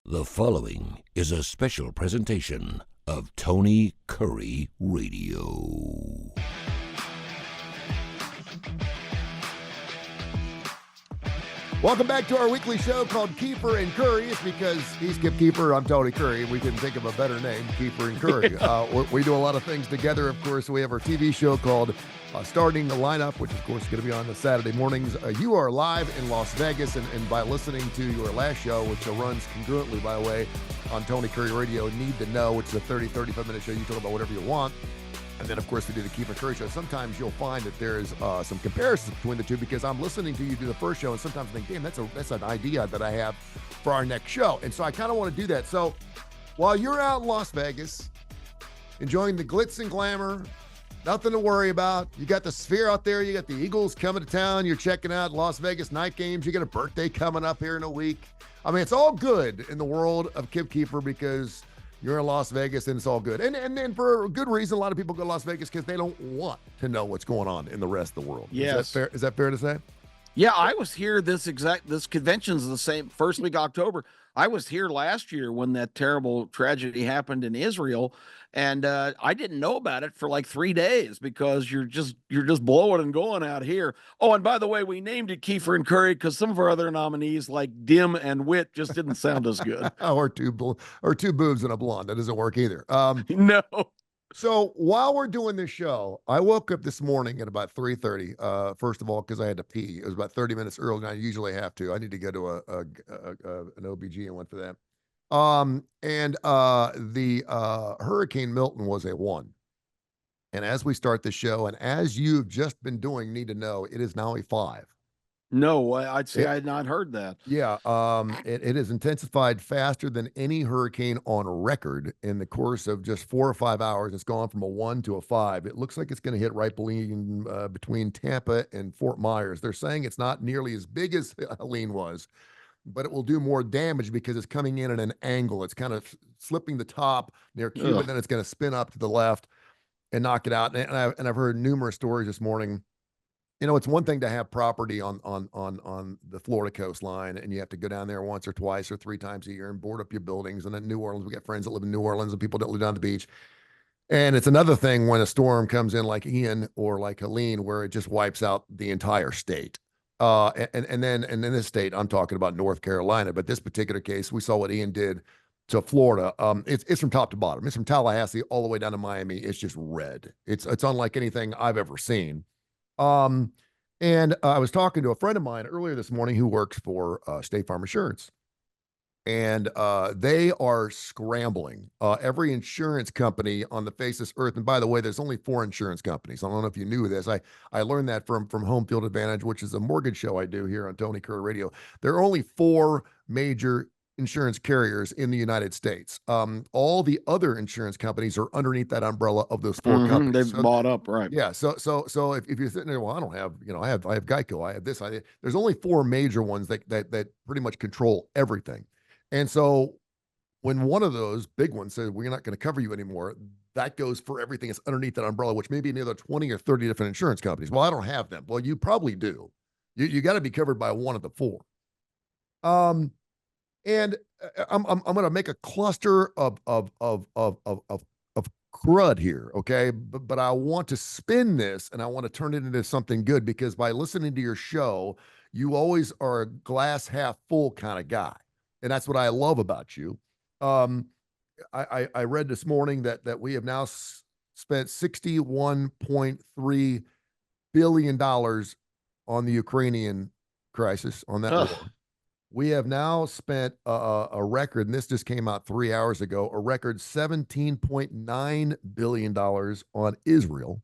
The following is a special presentation of Tony Kurre Radio. Welcome back to our weekly show called Keefer and Kurre. It's because he's Skip Keefer, I'm Tony Kurre, and we couldn't think of a better name, Keefer and Kurre. We do a lot of things together, of course. We have our TV show called Starting the Lineup, which, of course, is going to be on the Saturday mornings. You are live in Las Vegas, and by listening to your last show, which runs congruently, by the way, on Tony Kurre Radio, Need to Know, which is a 30, 35-minute show. You talk about whatever you want. And then, of course, we do the Keefer Kurre show. Sometimes you'll find that there's some comparisons between the two because I'm listening to you do the first show, and sometimes I think, damn, that's an idea that I have for our next show. And so I kind of want to do that. So while you're out in Las Vegas, enjoying the glitz and glamour, nothing to worry about. You got the Sphere out there. You got the Eagles coming to town. You're checking out Las Vegas night games. You got a birthday coming up here in a week. I mean, it's all good in the world of Kip Keefer because you're in Las Vegas and it's all good. And then for a good reason, a lot of people go to Las Vegas because they don't want to know what's going on in the rest of the world. Yes. Is that fair to say? Yeah, I was here this convention's the same first week of October. I was here last year when that terrible tragedy happened in Israel, and I didn't know about it for like 3 days because you're just blowing and going out here. Oh, and by the way, we named it Keefer and Kurre because some of our other nominees like Dim and Wit just didn't sound as good. or two boobs and a blonde. That doesn't work either. No. So while we're doing this show, I woke up this morning at about 3:30. First of all, because I had to pee. It was about 30 minutes earlier than I usually have to. I need to go to an OBGYN for that. The Hurricane Milton was a 1. And as we start the show, and as you've just been doing, Need to Know, it is now a 5. No, I'd say I had not heard that. Yeah, it has intensified faster than any hurricane on record in the course of just 4 or 5 hours. It's gone from a 1 to a 5. It looks like it's going to hit right between Tampa and Fort Myers. They're saying it's not nearly as big as Helene was, but it will do more damage because it's coming in at an angle. It's kind of slipping the top near Cuba, and then it's going to spin up to the left and knock it out. And I've heard numerous stories this morning. You know, it's one thing to have property on the Florida coastline, and you have to go down there once or twice or 3 times a year and board up your buildings. And then New Orleans, we got friends that live in New Orleans and people that live down the beach. And it's another thing when a storm comes in like Ian or like Helene, where it just wipes out the entire state. And then in this state, I'm talking about North Carolina, but this particular case, we saw what Ian did to Florida. It's from top to bottom. It's from Tallahassee all the way down to Miami. It's just red. It's unlike anything I've ever seen. And I was talking to a friend of mine earlier this morning who works for State Farm Insurance, and they are scrambling. Every insurance company on the face of this earth, and by the way, there's only 4 insurance companies. I don't know if you knew this. I learned that from Home Field Advantage, which is a mortgage show I do here on Tony Kurre Radio. There are only 4 major insurance carriers in the United States. All the other insurance companies are underneath that umbrella of those 4 companies. They've bought up, right? Yeah. So if you're sitting there, well, I don't have, I have Geico, I have this, there's only 4 major ones that pretty much control everything. And so when one of those big ones says, we're not going to cover you anymore, that goes for everything that's underneath that umbrella, which may be another 20 or 30 different insurance companies. Well, I don't have them. Well, you probably do. You got to be covered by one of the 4. And I'm going to make a cluster of crud here, okay? But I want to spin this and I want to turn it into something good because by listening to your show, you always are a glass half full kind of guy, and that's what I love about you. I read this morning that we have now spent $61.3 billion on the Ukrainian crisis, on that war. We have now spent a record, and this just came out 3 hours ago, a record $17.9 billion on Israel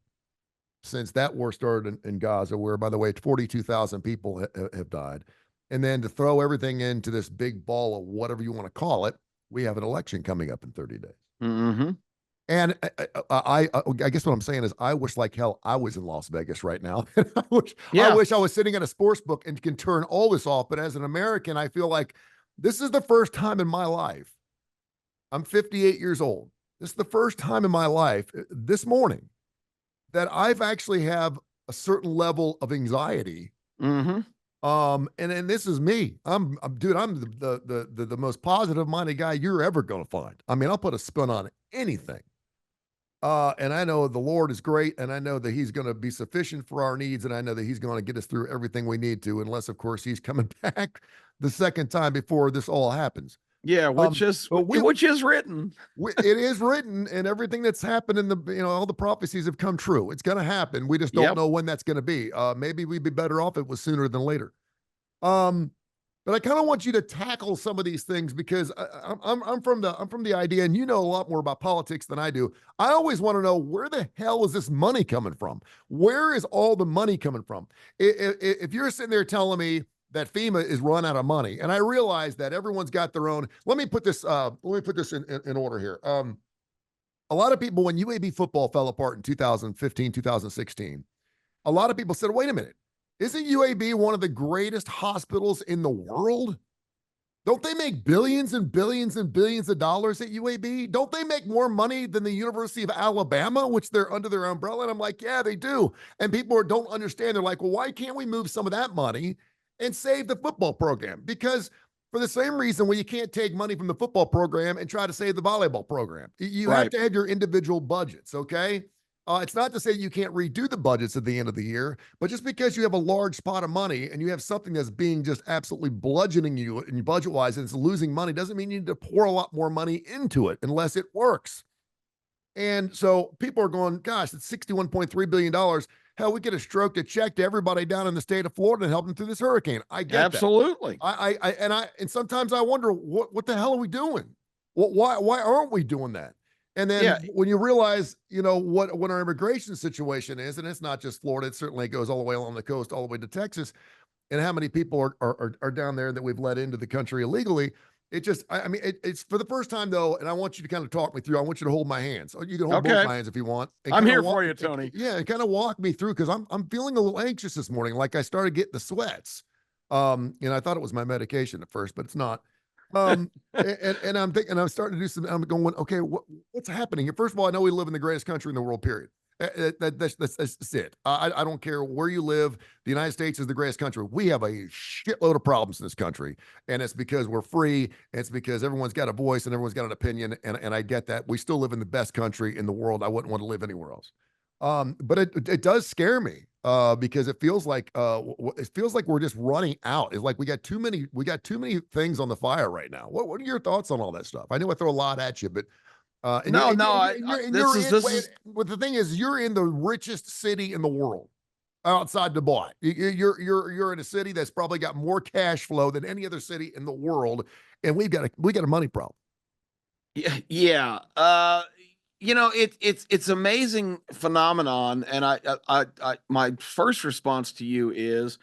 since that war started in Gaza, where, by the way, 42,000 people have died. And then to throw everything into this big ball of whatever you want to call it, we have an election coming up in 30 days. Mm-hmm. And I guess what I'm saying is I wish like hell I was in Las Vegas right now. I wish I was sitting at a sports book and can turn all this off. But as an American, I feel like this is the first time in my life. I'm 58 years old. This is the first time in my life this morning that I've actually have a certain level of anxiety And this is me. Dude, I'm the most positive minded guy you're ever gonna find. I mean, I'll put a spin on anything. And I know the Lord is great, and I know that He's going to be sufficient for our needs, and I know that He's going to get us through everything we need to, unless, of course, He's coming back the second time before this all happens. Yeah, which is written. It is written, and everything that's happened in all the prophecies have come true. It's going to happen. We just don't know when that's going to be. Maybe we'd be better off if it was sooner than later. But I kind of want you to tackle some of these things because I'm from the idea, and you know a lot more about politics than I do. I always want to know, where the hell is this money coming from? Where is all the money coming from? If you're sitting there telling me that FEMA is run out of money, and I realize that everyone's got their own. Let me put this in order here. A lot of people, when UAB football fell apart in 2015, 2016, a lot of people said, wait a minute. Isn't UAB one of the greatest hospitals in the world? Don't they make billions and billions and billions of dollars at UAB? Don't they make more money than the University of Alabama, which they're under their umbrella? And I'm like, yeah, they do. And people don't understand. They're like, well, why can't we move some of that money and save the football program? Because for the same reason, you can't take money from the football program and try to save the volleyball program. You have to have your individual budgets, okay? It's not to say you can't redo the budgets at the end of the year, but just because you have a large pot of money and you have something that's being just absolutely bludgeoning you in budget-wise and it's losing money doesn't mean you need to pour a lot more money into it unless it works. And so people are going, gosh, it's $61.3 billion. Hell, we could have stroked a check to everybody down in the state of Florida and helped them through this hurricane. I get absolutely. That. And sometimes I wonder, what the hell are we doing? Why aren't we doing that? And then when you realize, what our immigration situation is, and it's not just Florida, it certainly goes all the way along the coast, all the way to Texas, and how many people are down there that we've let into the country illegally. It's for the first time though, and I want you to kind of talk me through. I want you to hold my hands. You can hold both my hands if you want. I'm here for you, Tony. And kind of walk me through, because I'm feeling a little anxious this morning. Like I started getting the sweats. I thought it was my medication at first, but it's not. And I'm thinking, I'm starting to do some. I'm going, okay, what's happening here? First of all, I know we live in the greatest country in the world. Period. That's it. I don't care where you live. The United States is the greatest country. We have a shitload of problems in this country, and it's because we're free. And it's because everyone's got a voice and everyone's got an opinion. And I get that. We still live in the best country in the world. I wouldn't want to live anywhere else. But it does scare me because it feels like we're just running out. It's like we got too many things on the fire right now. What are your thoughts on all that stuff? I know I throw a lot at you, but the thing is, you're in the richest city in the world outside Dubai. You're in a city that's probably got more cash flow than any other city in the world, and we got a money problem. Yeah. It's amazing phenomenon. And my first response to you is,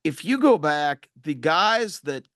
if you go back, the guys that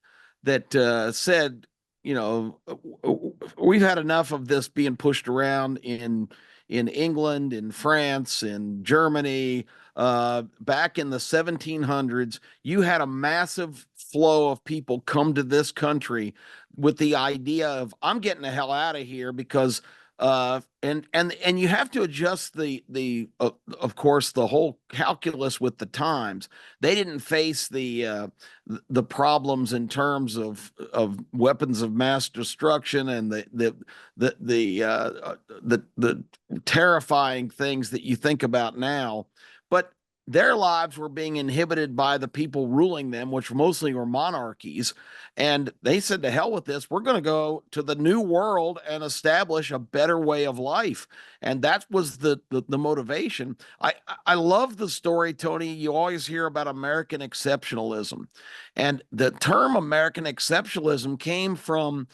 said, we've had enough of this being pushed around in England, in France, in Germany, back in the 1700s, you had a massive flow of people come to this country with the idea of, I'm getting the hell out of here, because and you have to adjust of course, the whole calculus with the times. They didn't face the problems in terms of weapons of mass destruction and the terrifying things that you think about now, but their lives were being inhibited by the people ruling them, which mostly were monarchies. And they said, to hell with this. We're going to go to the new world and establish a better way of life. And that was the motivation. I love the story, Tony. You always hear about American exceptionalism. And the term American exceptionalism came from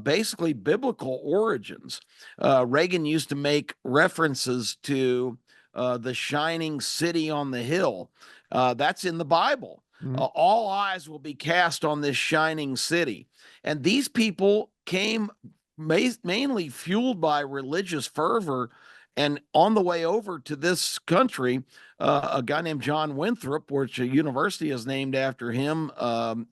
basically biblical origins. Reagan used to make references to the shining city on the hill. That's in the Bible. Mm-hmm. All eyes will be cast on this shining city. And these people came mainly fueled by religious fervor And on the way over to this country, a guy named John Winthrop, which a university is named after him,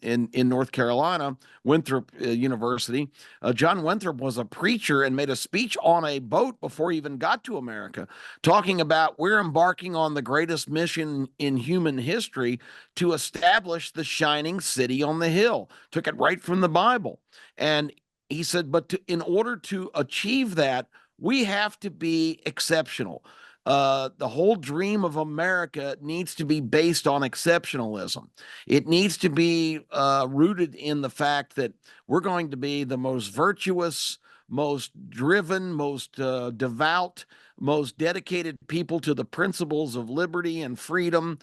in North Carolina, Winthrop University. John Winthrop was a preacher and made a speech on a boat before he even got to America, talking about we're embarking on the greatest mission in human history to establish the shining city on the hill. Took it right from the Bible. And he said, but in order to achieve that, we have to be exceptional. The whole dream of America needs to be based on exceptionalism. It needs to be rooted in the fact that we're going to be the most virtuous, most driven, most devout, most dedicated people to the principles of liberty and freedom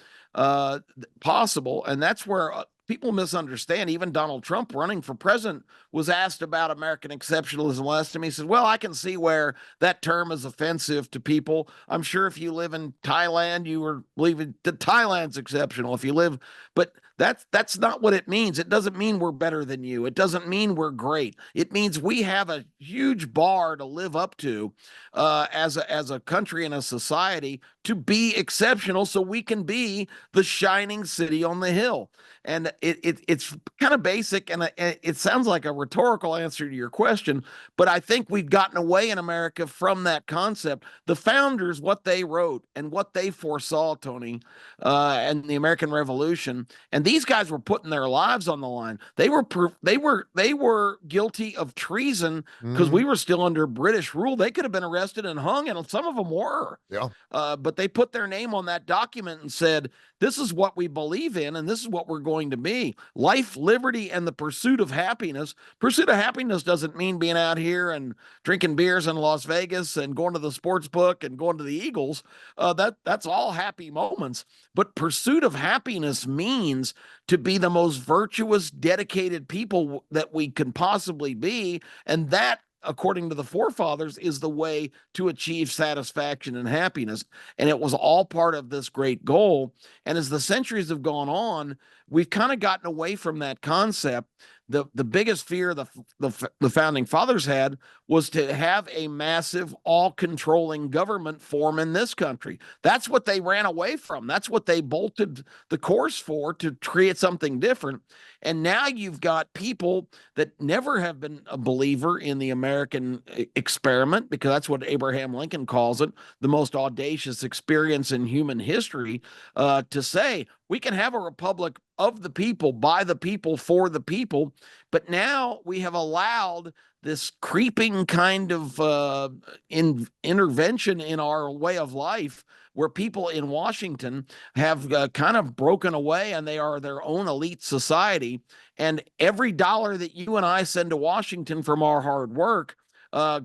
possible. And that's where people misunderstand. Even Donald Trump, running for president, was asked about American exceptionalism last time. He said, well, I can see where that term is offensive to people. I'm sure if you live in Thailand, you were believing that Thailand's exceptional. If you live, but that's not what it means. It doesn't mean we're better than you. It doesn't mean we're great. It means we have a huge bar to live up to as a country and a society to be exceptional, so we can be the shining city on the hill. And it's kind of basic, and it sounds like a rhetorical answer to your question, but I think we've gotten away in America from that concept. The founders, what they wrote and what they foresaw, Tony, and the American Revolution, and these guys were putting their lives on the line. They were guilty of treason because we were still under British rule. They could have been arrested and hung, and some of them were. Yeah. But they put their name on that document and said, this is what we believe in, and this is what we're going to be. Life, liberty, and the pursuit of happiness. Pursuit of happiness doesn't mean being out here and drinking beers in Las Vegas and going to the sports book and going to the Eagles. That's all happy moments. But pursuit of happiness means to be the most virtuous, dedicated people that we can possibly be. And that, according to the forefathers, is the way to achieve satisfaction and happiness. And it was all part of this great goal. And as the centuries have gone on, we've kind of gotten away from that concept. The biggest fear the founding fathers had was to have a massive, all-controlling government form in this country. That's what they ran away from. That's what they bolted the course for, to create something different. And now you've got people that never have been a believer in the American experiment, because that's what Abraham Lincoln calls it, the most audacious experience in human history, to say we can have a republic of the people, by the people, for the people. But now we have allowed this creeping kind of intervention in our way of life, where people in Washington have kind of broken away, and they are their own elite society. And every dollar that you and I send to Washington from our hard work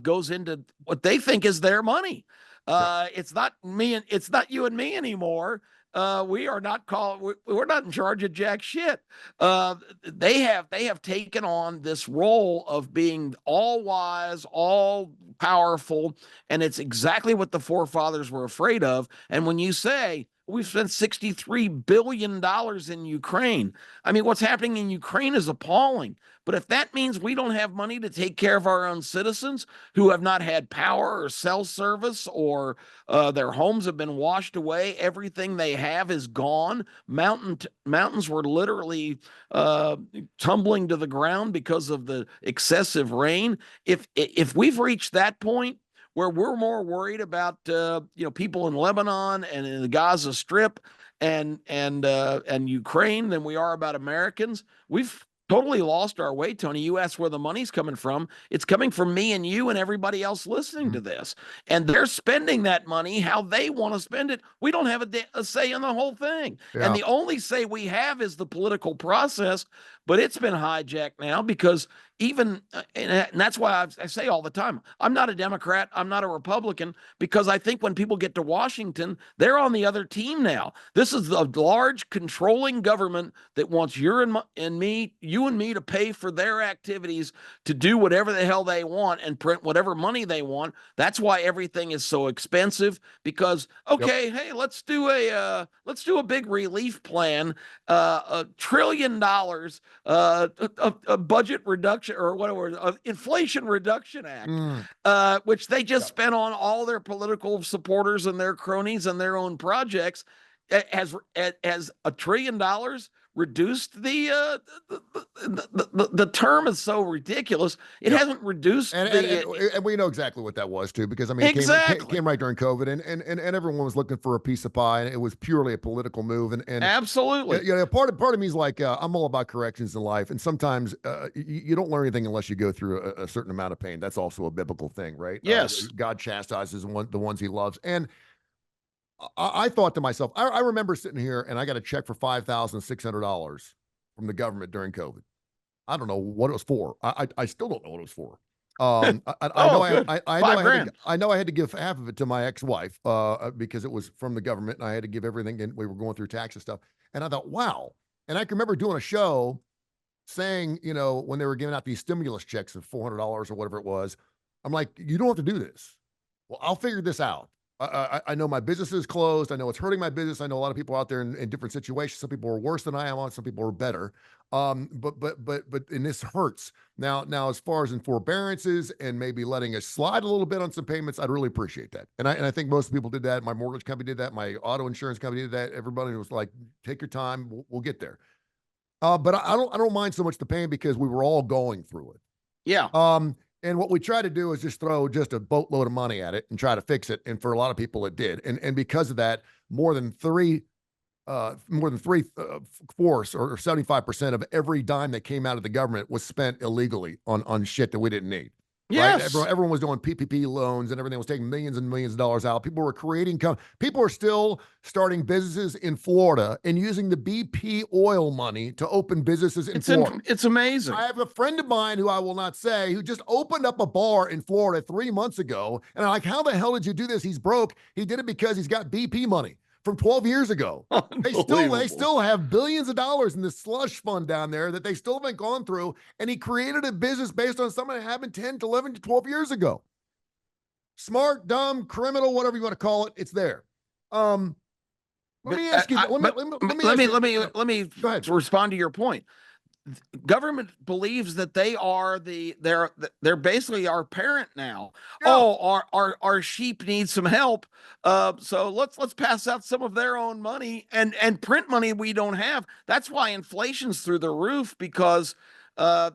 goes into what they think is their money. It's not me, and it's not you and me anymore. We're not in charge of jack shit. They have taken on this role of being all wise, all powerful, and it's exactly what the forefathers were afraid of. And when you say we've spent $63 billion in Ukraine, I mean, what's happening in Ukraine is appalling. But if that means we don't have money to take care of our own citizens who have not had power or cell service, or their homes have been washed away, everything they have is gone. Mountains were literally tumbling to the ground because of the excessive rain. If we've reached that point where we're more worried about people in Lebanon and in the Gaza Strip and Ukraine than we are about Americans, we've totally lost our way, Tony. You asked where the money's coming from. It's coming from me and you and everybody else listening to this. And they're spending that money how they want to spend it. We don't have a say in the whole thing. Yeah. And the only say we have is the political process, but it's been hijacked now because even, and that's why I say all the time, I'm not a Democrat, I'm not a Republican, because I think when people get to Washington, they're on the other team now. This is a large controlling government that wants you and me to pay for their activities, to do whatever the hell they want and print whatever money they want. That's why everything is so expensive, because, okay, hey, let's do a big relief plan, $1 trillion, a budget reduction Reduction, or whatever, Inflation Reduction Act, which they just Yeah. spent on all their political supporters and their cronies and their own projects, has $1 trillion reduced the term is so ridiculous. It Yeah. hasn't reduced and we know exactly what that was too, because I mean, exactly. it came right during COVID, and everyone was looking for a piece of pie, and it was purely a political move. And Absolutely. you know, part of me is like, I'm all about corrections in life, and sometimes you don't learn anything unless you go through a certain amount of pain. That's also a biblical thing, right? Yes. God chastises the ones He loves, and I thought to myself, I remember sitting here and I got a check for $5,600 from the government during COVID. I don't know what it was for. I still don't know what it was for. I know I know I had to give half of it to my ex-wife because it was from the government, and I had to give everything, and we were going through tax and stuff. And I thought, wow. And I can remember doing a show saying, you know, when they were giving out these stimulus checks of $400 or whatever it was, I'm like, you don't have to do this. Well, I'll figure this out. I know my business is closed. I know it's hurting my business. I know a lot of people out there in different situations. Some people are worse than I am. Some people are better. And this hurts. Now, as far as in forbearances and maybe letting us slide a little bit on some payments, I'd really appreciate that. And I think most people did that. My mortgage company did that. My auto insurance company did that. Everybody was like, take your time. We'll get there. But I don't mind so much the pain, because we were all going through it. Yeah. And what we try to do is just throw just a boatload of money at it and try to fix it. And for a lot of people, it did. And because of that, more than three fourths or 75% of every dime that came out of the government was spent illegally on shit that we didn't need. Yes. Right? Everyone was doing PPP loans and everything, was taking millions and millions of dollars out. People were creating people are still starting businesses in Florida and using the BP oil money to open businesses in Florida. It's amazing. I have a friend of mine, who I will not say, who just opened up a bar in Florida 3 months ago. And I'm like, how the hell did you do this? He's broke. He did it because he's got BP money from 12 years ago. They still have billions of dollars in this slush fund down there that they still haven't gone through. And he created a business based on something that happened 10 to 11 to 12 years ago. Smart, dumb, criminal, whatever you want to call it, it's there. Let me ask you. Let me go ahead. respond to your point. Government believes that they are they're basically our parent now. Yeah. Oh, our sheep need some help. So let's pass out some of their own money and print money we don't have. That's why inflation's through the roof, because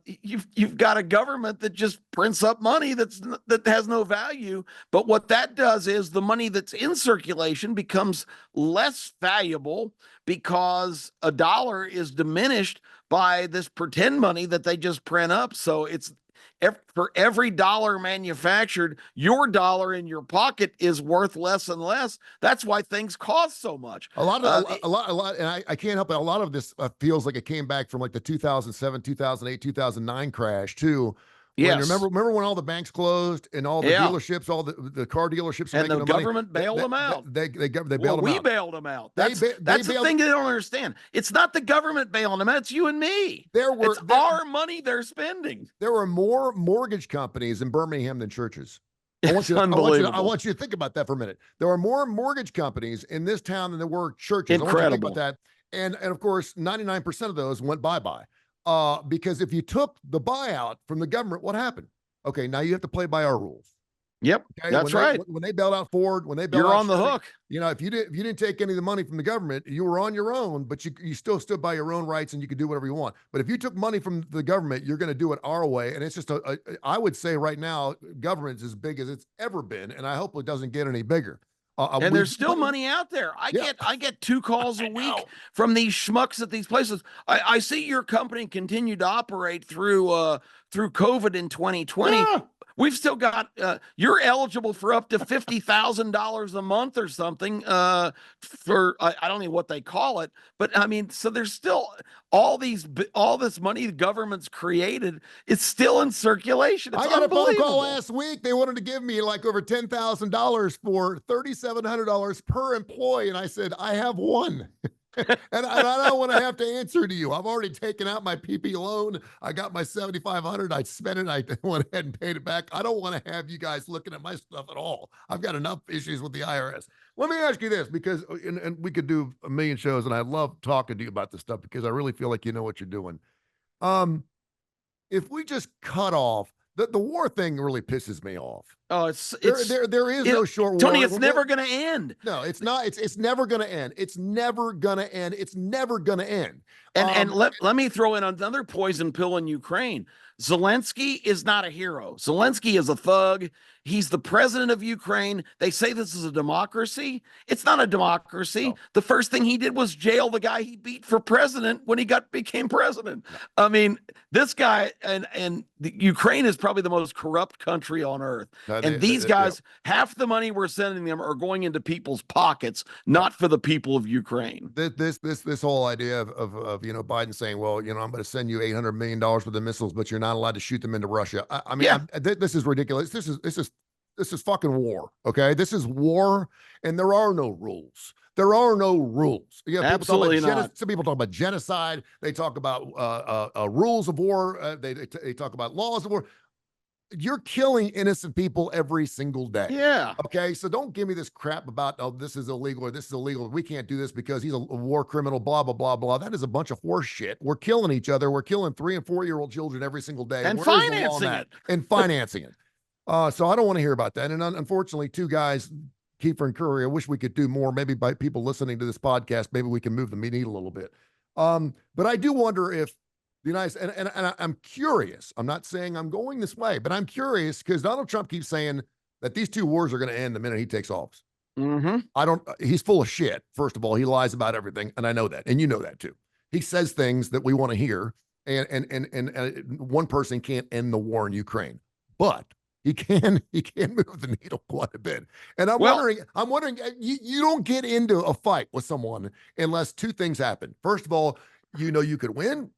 you've got a government that just prints up money that has no value. But what that does is the money that's in circulation becomes less valuable, because a dollar is diminished by this pretend money that they just print up. So it's for every dollar manufactured, your dollar in your pocket is worth less and less. That's why things cost so much. A lot, and I can't help it. A lot of this feels like it came back from like the 2007, 2008, 2009 crash too. Yes. Remember when all the banks closed and all the dealerships, all the car dealerships, and the government bailed them out. They bailed them out. We bailed them out. That's the thing they don't understand. It's not the government bailing them out. It's you and me. It's our money they're spending. There were more mortgage companies in Birmingham than churches. I want you to think about that for a minute. There are more mortgage companies in this town than there were churches. Incredible. I want you to think about that. And of course, 99% of those went bye-bye. Because if you took the buyout from the government, what happened? Okay, now you have to play by our rules. Yep, okay? That's right. When they bailed out Ford, you're on the hook. You know, if you didn't take any of the money from the government, you were on your own, but you still stood by your own rights and you could do whatever you want. But if you took money from the government, you're going to do it our way. And it's just I would say right now, government's as big as it's ever been, and I hope it doesn't get any bigger. And there's still money out there. I get 2 calls a week from these schmucks at these places. I see your company continue to operate through COVID in 2020. Yeah. We've still got you're eligible for up to $50,000 a month or something for I don't know what they call it, but I mean, so there's still all this money the government's created. It's still in circulation. It's I got a phone call last week. They wanted to give me like over $10,000 for $3,700 per employee, and I said I have one. and I don't want to have to answer to you. I've already taken out my PP loan. I got my $7,500. I spent it. I went ahead and paid it back. I don't want to have you guys looking at my stuff at all. I've got enough issues with the IRS. Let me ask you this, because and we could do a million shows, and I love talking to you about this stuff because I really feel like you know what you're doing. if we just cut off the war thing really pisses me off. Oh, There is no short Tony, war. it's never going to end. No, it's not. It's never going to end. It's never going to end. It's never going to end. And let me throw in another poison pill in Ukraine. Zelensky is not a hero. Zelensky is a thug. He's the president of Ukraine. They say this is a democracy. It's not a democracy. No. The first thing he did was jail the guy he beat for president when he became president. No. I mean, this guy and Ukraine is probably the most corrupt country on earth. And these guys, half the money we're sending them are going into people's pockets, not for the people of Ukraine. This whole idea of Biden saying, well, I'm going to send you $800 million worth of missiles, but you're not allowed to shoot them into Russia. I mean, this is ridiculous. This is fucking war. Okay, this is war, and there are no rules. There are no rules. Absolutely not. Some people talk about genocide. They talk about rules of war. They talk about laws of war. You're killing innocent people every single day. Yeah. Okay. So don't give me this crap about, oh, this is illegal or this is illegal. We can't do this because he's a war criminal, blah, blah, blah, blah. That is a bunch of horse shit. We're killing each other. We're killing 3- and 4-year-old children every single day. And financing it. And financing it. So I don't want to hear about that. And unfortunately, two guys, Keefer and Kurre, I wish we could do more. Maybe by people listening to this podcast, maybe we can move the needle a little bit. But I do wonder if the United States, and I'm curious. I'm not saying I'm going this way, but I'm curious because Donald Trump keeps saying that these two wars are going to end the minute he takes office. He's full of shit. First of all, he lies about everything. And I know that. And you know that too. He says things that we want to hear. And one person can't end the war in Ukraine, but he can move the needle quite a bit. And I'm wondering, you don't get into a fight with someone unless two things happen. First of all, you could win.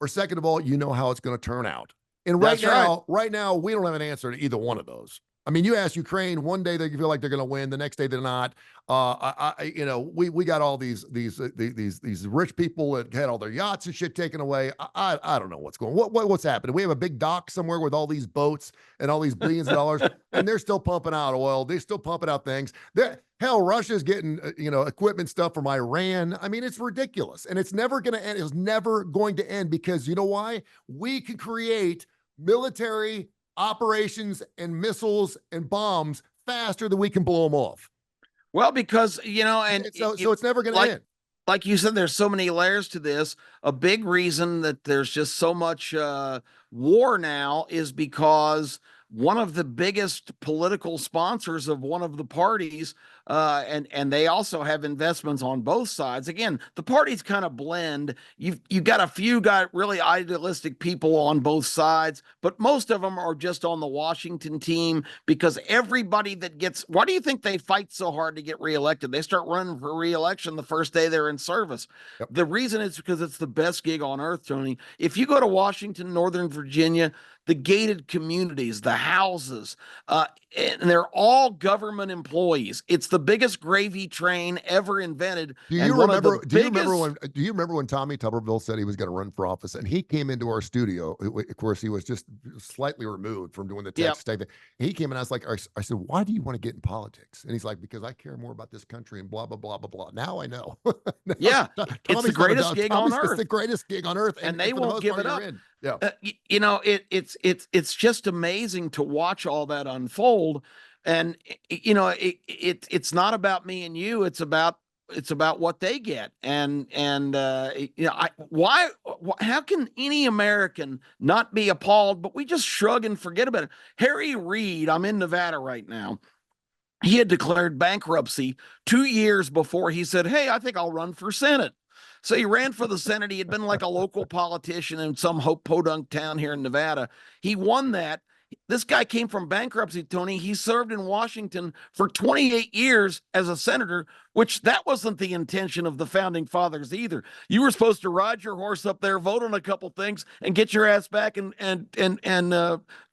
Or second of all, you know how it's going to turn out. And right now, we don't have an answer to either one of those. I mean, you ask Ukraine, one day they feel like they're going to win, the next day they're not. We got all these rich people that had all their yachts and shit taken away. I don't know what's going on. What's happening? We have a big dock somewhere with all these boats and all these billions of dollars, and they're still pumping out oil. They're still pumping out things. Hell, Russia's getting equipment stuff from Iran. I mean, it's ridiculous, and it's never going to end. It's never going to end because you know why? We can create military operations and missiles and bombs faster than we can blow them off. Well, because so it's never going to end. Like you said, there's so many layers to this. A big reason that there's just so much war now is because one of the biggest political sponsors of one of the parties, and they also have investments on both sides. Again, the parties kind of blend. You've got a few really idealistic people on both sides, but most of them are just on the Washington team because everybody that gets, why do you think they fight so hard to get reelected? They start running for reelection the first day they're in service. Yep. The reason is because it's the best gig on earth, Tony. If you go to Washington, Northern Virginia, the gated communities, the houses, and they're all government employees. It's the biggest gravy train ever invented. Do you remember when Tommy Tuberville said he was going to run for office and he came into our studio? Of course, he was just slightly removed from doing the text type thing. He came and I was like, I said, why do you want to get in politics? And he's like, because I care more about this country and blah, blah, blah, blah, blah. Now I know. It's the greatest gig on earth. It's the greatest gig on earth. And they won't give it up. Yeah. It's just amazing to watch all that unfold. And it's not about me and you, it's about what they get. And how can any American not be appalled, but we just shrug and forget about it? Harry Reid, I'm in Nevada right now. He had declared bankruptcy 2 years before he said, hey, I think I'll run for Senate. So he ran for the Senate. He had been like a local politician in some podunk town here in Nevada. He won that. This guy came from bankruptcy, Tony. He served in Washington for 28 years as a senator, which that wasn't the intention of the founding fathers either. You were supposed to ride your horse up there, vote on a couple things, and get your ass back and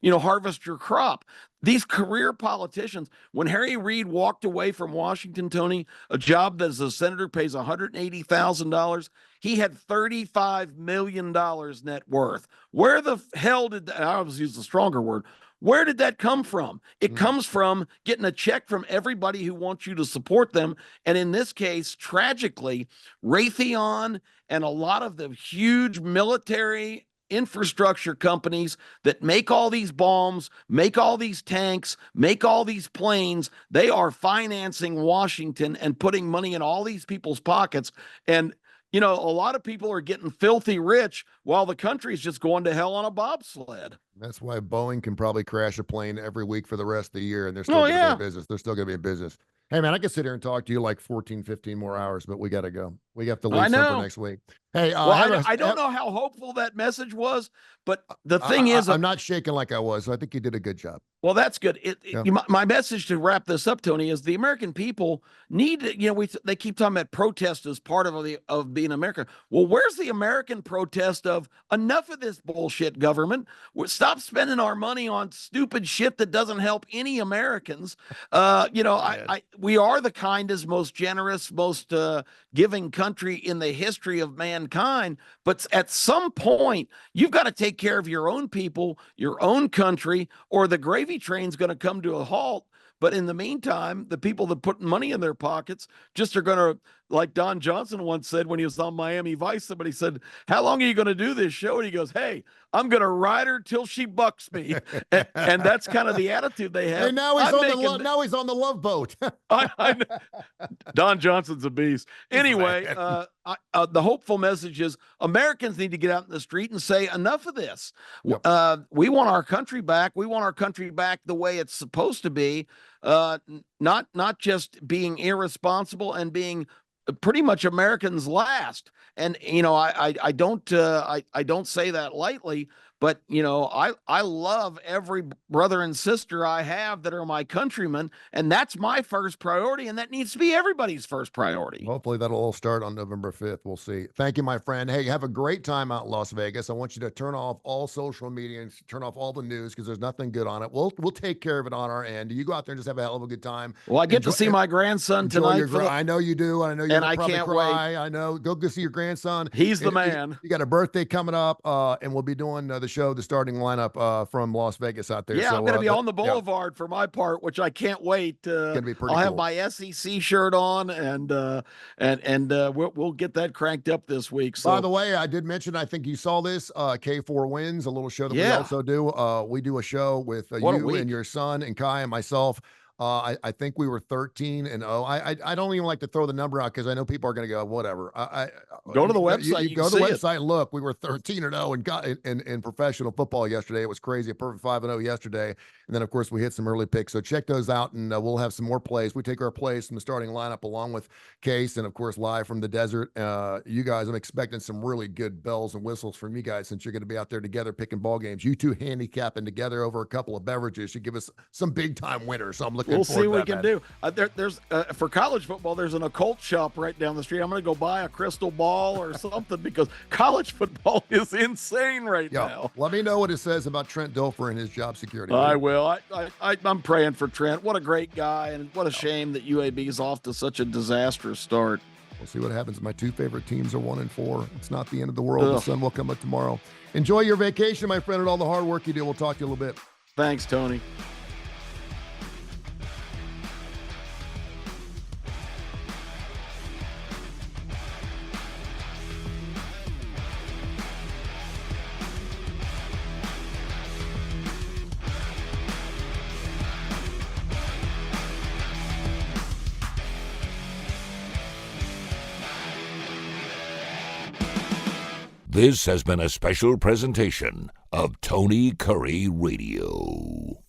harvest your crop. These career politicians, when Harry Reid walked away from Washington, Tony, a job that as a senator pays $180,000, he had $35 million net worth. Where the hell did that, I always use the stronger word, where did that come from? It comes from getting a check from everybody who wants you to support them. And in this case, tragically, Raytheon and a lot of the huge military infrastructure companies that make all these bombs, make all these tanks, make all these planes, they are financing Washington and putting money in all these people's pockets. And, a lot of people are getting filthy rich while the country's just going to hell on a bobsled. That's why Boeing can probably crash a plane every week for the rest of the year, and they're still going to be in business. They're still going to be in business. Hey, man, I could sit here and talk to you like 14, 15 more hours, but we got to go. We have to leave some for next week. Hey, I don't know how hopeful that message was, but the thing is, I'm not shaking like I was, so I think you did a good job. Well, that's good. My message to wrap this up, Tony, is the American people need to, they keep talking about protest as part of being American. Well, where's the American protest of enough of this bullshit government? Stop spending our money on stupid shit that doesn't help any Americans. We are the kindest, most generous, most giving country in the history of mankind. But at some point, you've got to take care of your own people, your own country, or the gravy train's going to come to a halt. But in the meantime, the people that put money in their pockets just are going to, like Don Johnson once said when he was on Miami Vice, somebody said, "How long are you going to do this show?" And he goes, "Hey, I'm going to ride her till she bucks me." and that's kind of the attitude they have. Hey, now he's on the love boat. I know. Don Johnson's a beast. Anyway, the hopeful message is Americans need to get out in the street and say, enough of this. Yep. We want our country back. We want our country back the way it's supposed to be. Not just being irresponsible and being pretty much Americans last. And I don't say that lightly, but I love every brother and sister I have that are my countrymen, and that's my first priority, and that needs to be everybody's first priority. Hopefully that'll all start on November 5th. We'll see. Thank you, my friend. Hey, have a great time out in Las Vegas. I want you to turn off all social media and turn off all the news because there's nothing good on it. We'll take care of it on our end. You go out there and just have a hell of a good time. Well, I get to see my grandson tonight. I know you do. I know you're and I probably can't cry. wait. I know. Go see your grandson. He's the man. You got a birthday coming up, and we'll be doing the show, the starting lineup from Las Vegas out there. Yeah, so, I'm going to be on the boulevard for my part, which I can't wait. Gonna be pretty I'll have cool. my SEC shirt on, and we'll get that cranked up this week. So, by the way, I did mention, I think you saw this, K4 Wins, a little show that we also do. We do a show with you and your son and Kai and myself. I think we were 13-0. I don't even like to throw the number out because I know people are going to go, whatever. Go to the website. You go to the website. Look, we were 13-0 and got in professional football yesterday. It was crazy. A perfect 5-0 yesterday. And then, of course, we hit some early picks. So check those out, and we'll have some more plays. We take our plays from the starting lineup along with Case and, of course, live from the desert. You guys, I'm expecting some really good bells and whistles from you guys since you're going to be out there together picking ball games. You two handicapping together over a couple of beverages should give us some big-time winners. So I'm looking We'll forward see what to we that, can do. There's for college football, there's an occult shop right down the street. I'm going to go buy a crystal ball or something because college football is insane right now. Let me know what it says about Trent Dilfer and his job security. I will. I'm praying for Trent. What a great guy, and what a shame that UAB is off to such a disastrous start. We'll see what happens. My two favorite teams are 1-4. It's not the end of the world. The sun will come up tomorrow. Enjoy your vacation, my friend, and all the hard work you do. We'll talk to you a little bit. Thanks, Tony. This has been a special presentation of Tony Curry Radio.